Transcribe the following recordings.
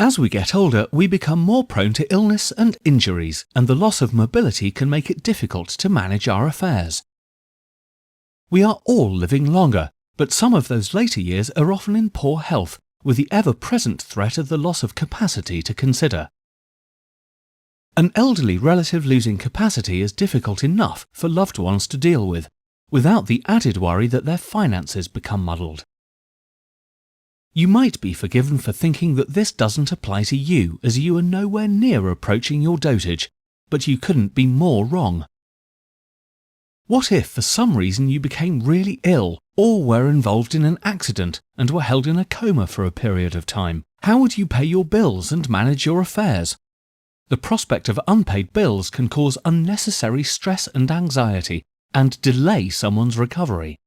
As we get older, we become more prone to illness and injuries, and the loss of mobility can make it difficult to manage our affairs. We are all living longer, but some of those later years are often in poor health, with the ever-present threat of the loss of capacity to consider. An elderly relative losing capacity is difficult enough for loved ones to deal with, without the added worry that their finances become muddled. You might be forgiven for thinking that this doesn't apply to you, as you are nowhere near approaching your dotage, but you couldn't be more wrong. What if for some reason you became really ill, or were involved in an accident and were held in a coma for a period of time? How would you pay your bills and manage your affairs? The prospect of unpaid bills can cause unnecessary stress and anxiety, and delay someone's recovery.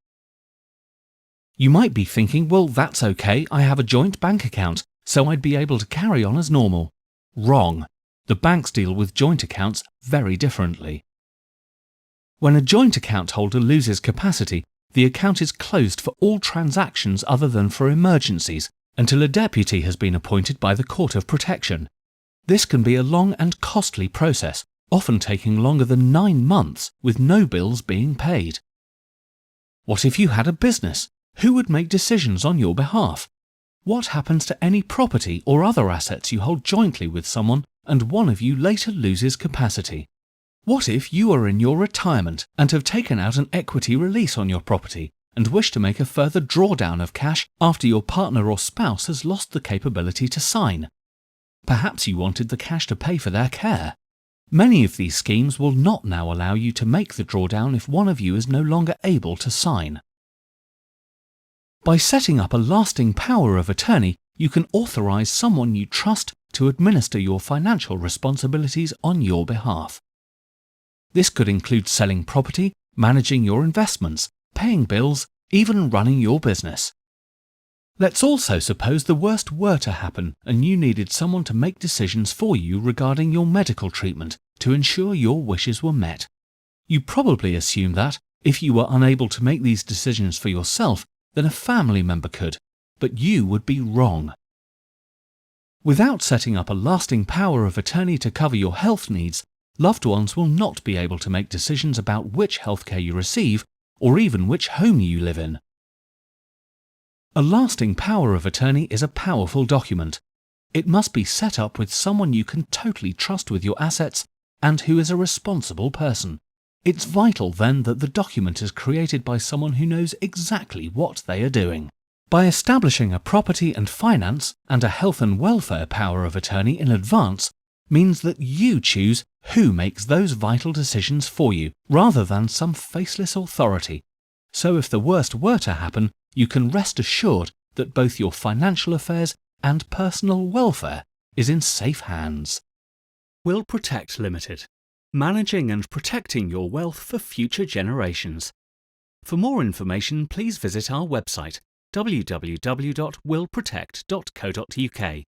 You might be thinking, well, that's okay, I have a joint bank account, so I'd be able to carry on as normal. Wrong. The banks deal with joint accounts very differently. When a joint account holder loses capacity, the account is closed for all transactions other than for emergencies, until a deputy has been appointed by the Court of Protection. This can be a long and costly process, often taking longer than 9 months, with no bills being paid. What if you had a business? Who would make decisions on your behalf? What happens to any property or other assets you hold jointly with someone and one of you later loses capacity? What if you are in your retirement and have taken out an equity release on your property and wish to make a further drawdown of cash after your partner or spouse has lost the capability to sign? Perhaps you wanted the cash to pay for their care. Many of these schemes will not now allow you to make the drawdown if one of you is no longer able to sign. By setting up a lasting power of attorney, you can authorize someone you trust to administer your financial responsibilities on your behalf. This could include selling property, managing your investments, paying bills, even running your business. Let's also suppose the worst were to happen and you needed someone to make decisions for you regarding your medical treatment to ensure your wishes were met. You probably assume that, if you were unable to make these decisions for yourself, then a family member could, but you would be wrong. Without setting up a lasting power of attorney to cover your health needs, loved ones will not be able to make decisions about which healthcare you receive or even which home you live in. A lasting power of attorney is a powerful document. It must be set up with someone you can totally trust with your assets and who is a responsible person. It's vital then that the document is created by someone who knows exactly what they are doing. By establishing a property and finance and a health and welfare power of attorney in advance means that you choose who makes those vital decisions for you, rather than some faceless authority. So if the worst were to happen, you can rest assured that both your financial affairs and personal welfare is in safe hands. Will Protect Limited. Managing and protecting your wealth for future generations. For more information, please visit our website www.willprotect.co.uk.